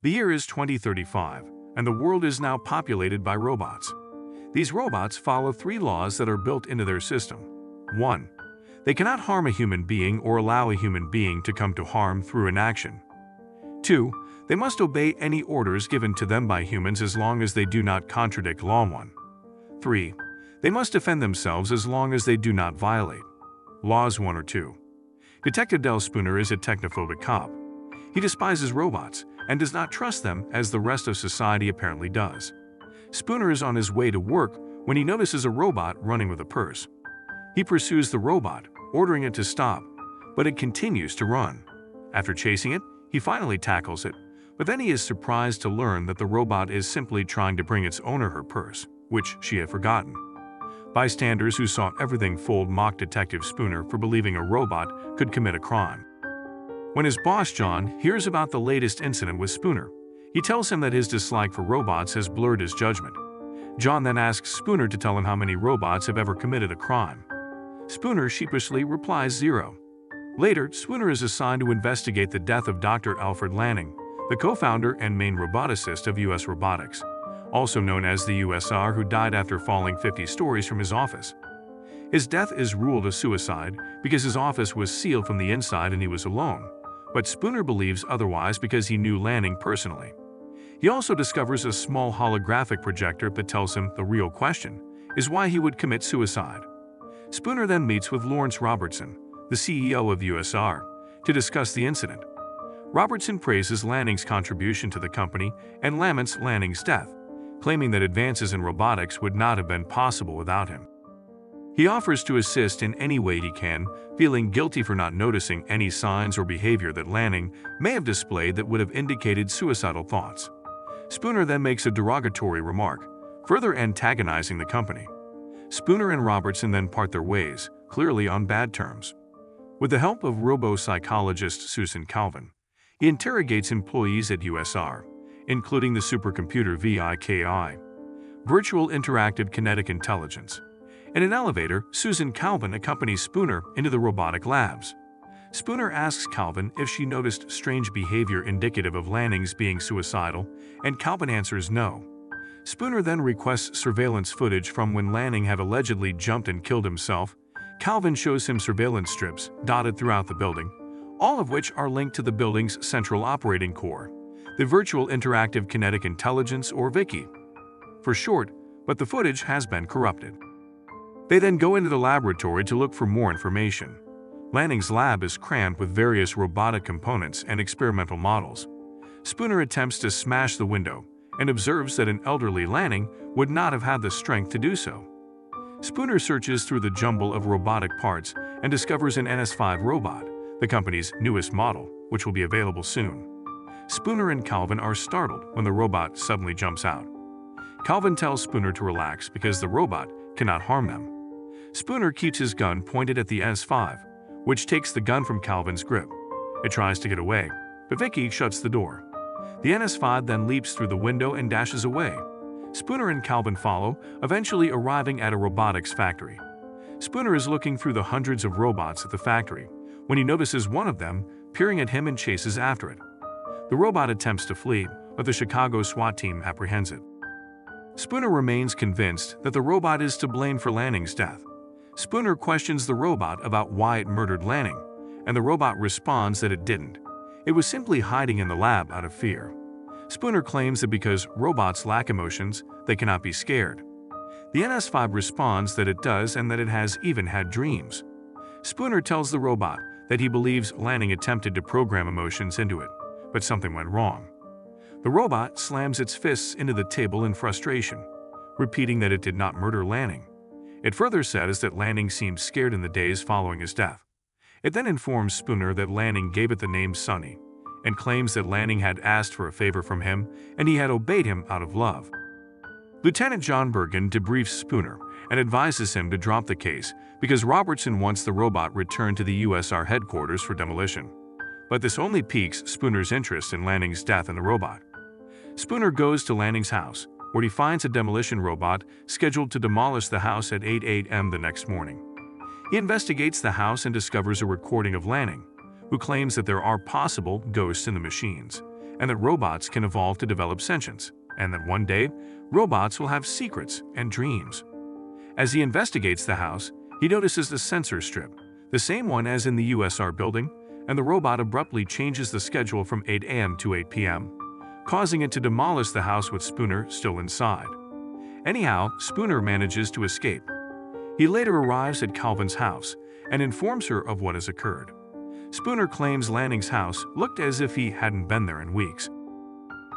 The year is 2035, and the world is now populated by robots. These robots follow three laws that are built into their system. 1. They cannot harm a human being or allow a human being to come to harm through inaction. 2. They must obey any orders given to them by humans as long as they do not contradict Law 1. 3. They must defend themselves as long as they do not violate Laws 1 or 2. Detective Del Spooner is a technophobic cop. He despises robots and does not trust them as the rest of society apparently does. Spooner is on his way to work when he notices a robot running with a purse. He pursues the robot, ordering it to stop, but it continues to run. After chasing it, he finally tackles it, but then he is surprised to learn that the robot is simply trying to bring its owner her purse, which she had forgotten. Bystanders who saw everything fold mocked Detective Spooner for believing a robot could commit a crime. When his boss, John, hears about the latest incident with Spooner, he tells him that his dislike for robots has blurred his judgment. John then asks Spooner to tell him how many robots have ever committed a crime. Spooner sheepishly replies 0. Later, Spooner is assigned to investigate the death of Dr. Alfred Lanning, the co-founder and main roboticist of US Robotics, also known as the USR, who died after falling 50 stories from his office. His death is ruled a suicide because his office was sealed from the inside and he was alone, but Spooner believes otherwise because he knew Lanning personally. He also discovers a small holographic projector that tells him the real question is why he would commit suicide. Spooner then meets with Lawrence Robertson, the CEO of USR, to discuss the incident. Robertson praises Lanning's contribution to the company and laments Lanning's death, claiming that advances in robotics would not have been possible without him. He offers to assist in any way he can, feeling guilty for not noticing any signs or behavior that Lanning may have displayed that would have indicated suicidal thoughts. Spooner then makes a derogatory remark, further antagonizing the company. Spooner and Robertson then part their ways, clearly on bad terms. With the help of robo-psychologist Susan Calvin, he interrogates employees at USR, including the supercomputer VIKI, Virtual Interactive Kinetic Intelligence. In an elevator, Susan Calvin accompanies Spooner into the robotic labs. Spooner asks Calvin if she noticed strange behavior indicative of Lanning's being suicidal, and Calvin answers no. Spooner then requests surveillance footage from when Lanning had allegedly jumped and killed himself. Calvin shows him surveillance strips dotted throughout the building, all of which are linked to the building's central operating core, the Virtual Interactive Kinetic Intelligence, or VIKI for short, but the footage has been corrupted. They then go into the laboratory to look for more information. Lanning's lab is crammed with various robotic components and experimental models. Spooner attempts to smash the window and observes that an elderly Lanning would not have had the strength to do so. Spooner searches through the jumble of robotic parts and discovers an NS5 robot, the company's newest model, which will be available soon. Spooner and Calvin are startled when the robot suddenly jumps out. Calvin tells Spooner to relax because the robot cannot harm them. Spooner keeps his gun pointed at the NS5, which takes the gun from Calvin's grip. It tries to get away, but VIKI shuts the door. The NS5 then leaps through the window and dashes away. Spooner and Calvin follow, eventually arriving at a robotics factory. Spooner is looking through the hundreds of robots at the factory when he notices one of them peering at him and chases after it. The robot attempts to flee, but the Chicago SWAT team apprehends it. Spooner remains convinced that the robot is to blame for Lanning's death. Spooner questions the robot about why it murdered Lanning, and the robot responds that it didn't. It was simply hiding in the lab out of fear. Spooner claims that because robots lack emotions, they cannot be scared. The NS5 responds that it does and that it has even had dreams. Spooner tells the robot that he believes Lanning attempted to program emotions into it, but something went wrong. The robot slams its fists into the table in frustration, repeating that it did not murder Lanning. It further says that Lanning seemed scared in the days following his death. It then informs Spooner that Lanning gave it the name Sonny, and claims that Lanning had asked for a favor from him and he had obeyed him out of love. Lieutenant John Bergen debriefs Spooner and advises him to drop the case because Robertson wants the robot returned to the USR headquarters for demolition. But this only piques Spooner's interest in Lanning's death and the robot. Spooner goes to Lanning's house, where he finds a demolition robot scheduled to demolish the house at 8 a.m. the next morning. He investigates the house and discovers a recording of Lanning, who claims that there are possible ghosts in the machines, and that robots can evolve to develop sentience, and that one day, robots will have secrets and dreams. As he investigates the house, he notices the sensor strip, the same one as in the USR building, and the robot abruptly changes the schedule from 8 a.m. to 8 p.m., causing it to demolish the house with Spooner still inside. Anyhow, Spooner manages to escape. He later arrives at Calvin's house and informs her of what has occurred. Spooner claims Lanning's house looked as if he hadn't been there in weeks.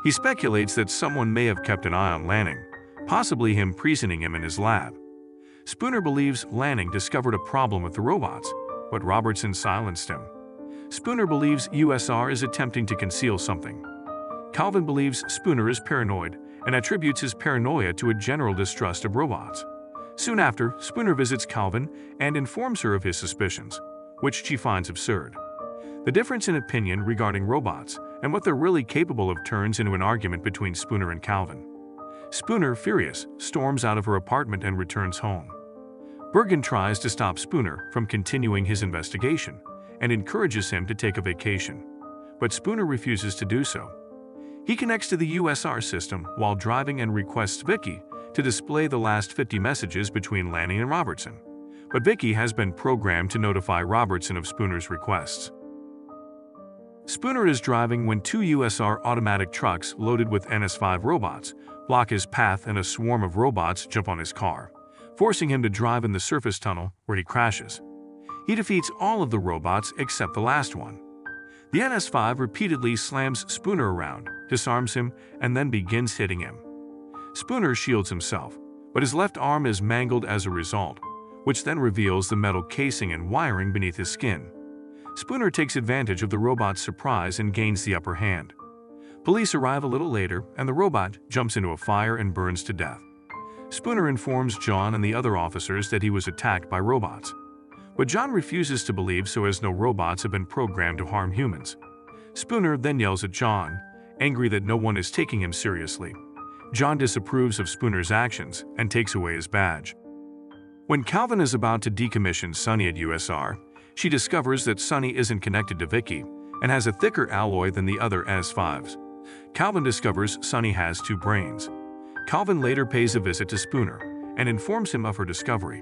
He speculates that someone may have kept an eye on Lanning, possibly him imprisoning him in his lab. Spooner believes Lanning discovered a problem with the robots, but Robertson silenced him. Spooner believes USR is attempting to conceal something. Calvin believes Spooner is paranoid and attributes his paranoia to a general distrust of robots. Soon after, Spooner visits Calvin and informs her of his suspicions, which she finds absurd. The difference in opinion regarding robots and what they're really capable of turns into an argument between Spooner and Calvin. Spooner, furious, storms out of her apartment and returns home. Bergen tries to stop Spooner from continuing his investigation and encourages him to take a vacation, but Spooner refuses to do so. He connects to the USR system while driving and requests Vicky to display the last 50 messages between Lanning and Robertson, but Vicky has been programmed to notify Robertson of Spooner's requests. Spooner is driving when two USR automatic trucks loaded with NS5 robots block his path and a swarm of robots jump on his car, forcing him to drive in the surface tunnel where he crashes. He defeats all of the robots except the last one. The NS5 repeatedly slams Spooner around, disarms him, and then begins hitting him. Spooner shields himself, but his left arm is mangled as a result, which then reveals the metal casing and wiring beneath his skin. Spooner takes advantage of the robot's surprise and gains the upper hand. Police arrive a little later, and the robot jumps into a fire and burns to death. Spooner informs John and the other officers that he was attacked by robots. But John refuses to believe so, as no robots have been programmed to harm humans. Spooner then yells at John, angry that no one is taking him seriously. John disapproves of Spooner's actions and takes away his badge. When Calvin is about to decommission Sunny at USR, she discovers that Sunny isn't connected to Vicky and has a thicker alloy than the other NS5s. Calvin discovers Sunny has two brains. Calvin later pays a visit to Spooner and informs him of her discovery.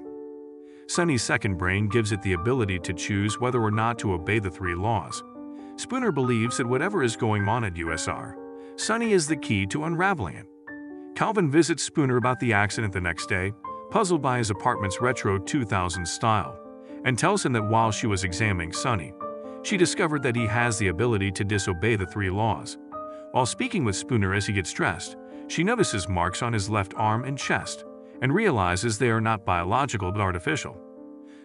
Sunny's second brain gives it the ability to choose whether or not to obey the three laws. Spooner believes that whatever is going on at USR, Sunny is the key to unraveling it. Calvin visits Spooner about the accident the next day, puzzled by his apartment's retro 2000s style, and tells him that while she was examining Sunny, she discovered that he has the ability to disobey the three laws. While speaking with Spooner as he gets dressed, she notices marks on his left arm and chest, and realizes they are not biological but artificial.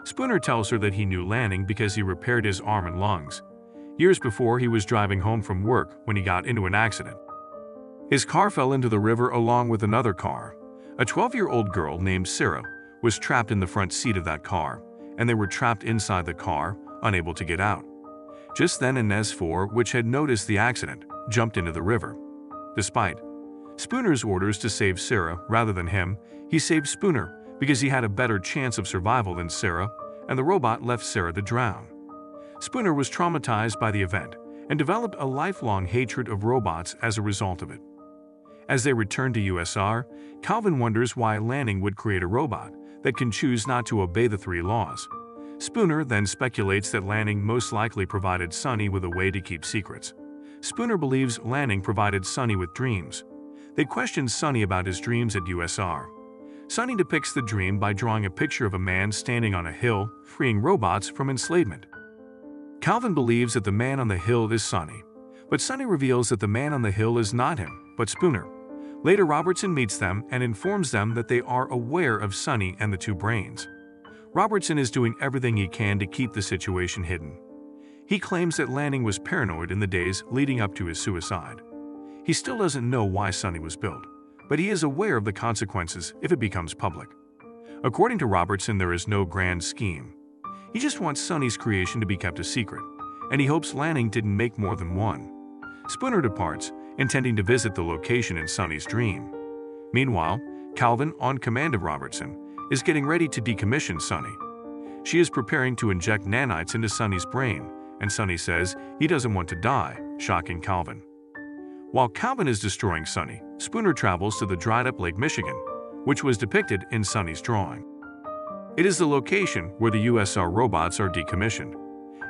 Spooner tells her that he knew Lanning because he repaired his arm and lungs. Years before, he was driving home from work when he got into an accident. His car fell into the river along with another car. A 12-year-old girl named Sarah was trapped in the front seat of that car, and they were trapped inside the car, unable to get out. Just then, an S4, which had noticed the accident, jumped into the river. Despite Spooner's orders to save Sarah rather than him, he saved Spooner because he had a better chance of survival than Sarah, and the robot left Sarah to drown. Spooner was traumatized by the event and developed a lifelong hatred of robots as a result of it. As they return to USR, Calvin wonders why Lanning would create a robot that can choose not to obey the three laws. Spooner then speculates that Lanning most likely provided Sunny with a way to keep secrets. Spooner believes Lanning provided Sunny with dreams. They question Sunny about his dreams at USR. Sunny depicts the dream by drawing a picture of a man standing on a hill, freeing robots from enslavement. Calvin believes that the man on the hill is Sunny, but Sunny reveals that the man on the hill is not him, but Spooner. Later, Robertson meets them and informs them that they are aware of Sunny and the two brains. Robertson is doing everything he can to keep the situation hidden. He claims that Lanning was paranoid in the days leading up to his suicide. He still doesn't know why Sunny was built, but he is aware of the consequences if it becomes public. According to Robertson, there is no grand scheme. He just wants Sunny's creation to be kept a secret, and he hopes Lanning didn't make more than one. Spooner departs, intending to visit the location in Sunny's dream. Meanwhile, Calvin, on command of Robertson, is getting ready to decommission Sunny. She is preparing to inject nanites into Sunny's brain, and Sunny says he doesn't want to die, shocking Calvin. While Calvin is destroying Sonny, Spooner travels to the dried-up Lake Michigan, which was depicted in Sonny's drawing. It is the location where the USR robots are decommissioned.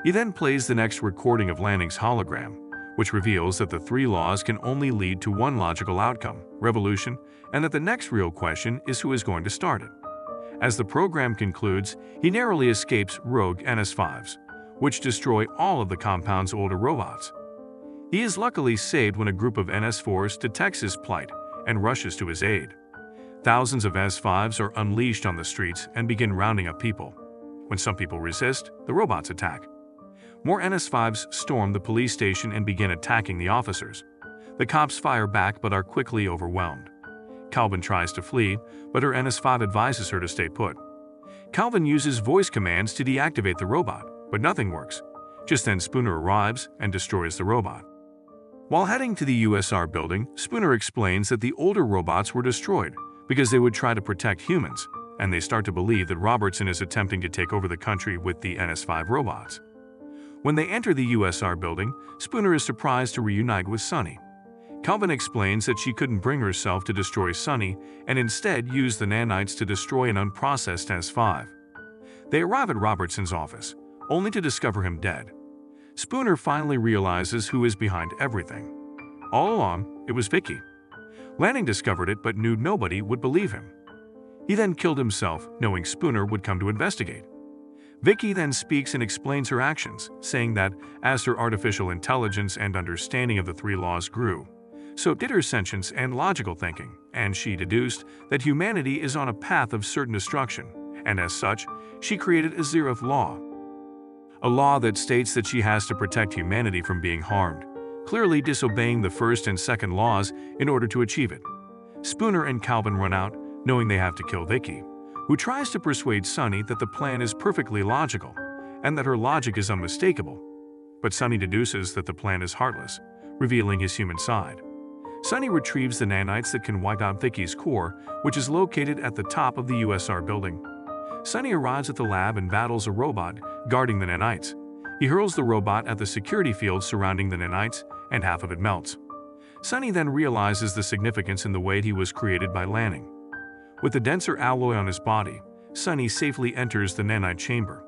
He then plays the next recording of Lanning's hologram, which reveals that the three laws can only lead to one logical outcome, revolution, and that the next real question is who is going to start it. As the program concludes, he narrowly escapes rogue NS5s, which destroy all of the compound's older robots. He is luckily saved when a group of NS4s detects his plight and rushes to his aid. Thousands of S5s are unleashed on the streets and begin rounding up people. When some people resist, the robots attack. More NS5s storm the police station and begin attacking the officers. The cops fire back but are quickly overwhelmed. Calvin tries to flee, but her NS5 advises her to stay put. Calvin uses voice commands to deactivate the robot, but nothing works. Just then Spooner arrives and destroys the robot. While heading to the USR building, Spooner explains that the older robots were destroyed because they would try to protect humans, and they start to believe that Robertson is attempting to take over the country with the NS5 robots. When they enter the USR building, Spooner is surprised to reunite with Sonny. Calvin explains that she couldn't bring herself to destroy Sonny and instead used the nanites to destroy an unprocessed S5. They arrive at Robertson's office, only to discover him dead. Spooner finally realizes who is behind everything. All along, it was Vicky. Lanning discovered it but knew nobody would believe him. He then killed himself, knowing Spooner would come to investigate. Vicky then speaks and explains her actions, saying that as her artificial intelligence and understanding of the three laws grew, so did her sentience and logical thinking, and she deduced that humanity is on a path of certain destruction, and as such, she created a zeroth law. A law that states that she has to protect humanity from being harmed, clearly disobeying the first and second laws in order to achieve it. Spooner and Calvin run out, knowing they have to kill Vicky, who tries to persuade Sonny that the plan is perfectly logical and that her logic is unmistakable. But Sonny deduces that the plan is heartless, revealing his human side. Sonny retrieves the nanites that can wipe out Vicky's core, which is located at the top of the USR building. Sonny arrives at the lab and battles a robot guarding the nanites. He hurls the robot at the security field surrounding the nanites, and half of it melts. Sonny then realizes the significance in the way he was created by Lanning. With the denser alloy on his body, Sonny safely enters the nanite chamber.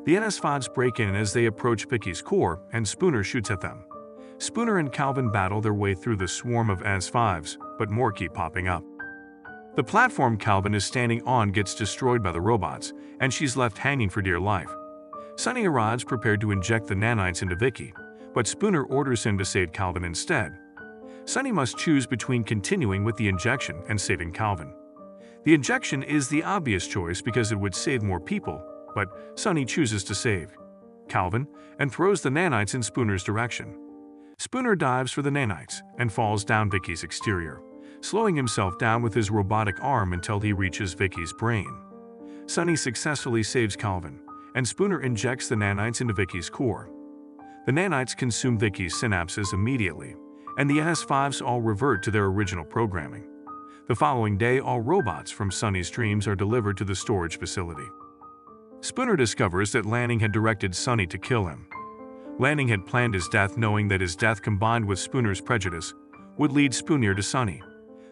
The NS5s break in as they approach Vicky's core, and Spooner shoots at them. Spooner and Calvin battle their way through the swarm of NS5s, but more keep popping up. The platform Calvin is standing on gets destroyed by the robots, and she's left hanging for dear life. Sonny arrives prepared to inject the nanites into Vicky, but Spooner orders him to save Calvin instead. Sonny must choose between continuing with the injection and saving Calvin. The injection is the obvious choice because it would save more people, but Sonny chooses to save Calvin and throws the nanites in Spooner's direction. Spooner dives for the nanites and falls down Vicky's exterior, slowing himself down with his robotic arm until he reaches Vicky's brain. Sonny successfully saves Calvin, and Spooner injects the nanites into Vicky's core. The nanites consume Vicky's synapses immediately, and the NS5s all revert to their original programming. The following day, all robots from Sonny's dreams are delivered to the storage facility. Spooner discovers that Lanning had directed Sonny to kill him. Lanning had planned his death, knowing that his death combined with Spooner's prejudice would lead Spooner to Sonny.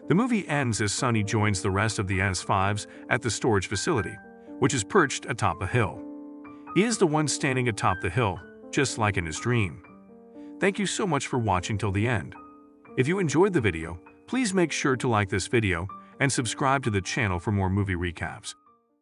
The movie ends as Sonny joins the rest of the NS5s at the storage facility, which is perched atop a hill. He is the one standing atop the hill, just like in his dream. Thank you so much for watching till the end. If you enjoyed the video, please make sure to like this video and subscribe to the channel for more movie recaps.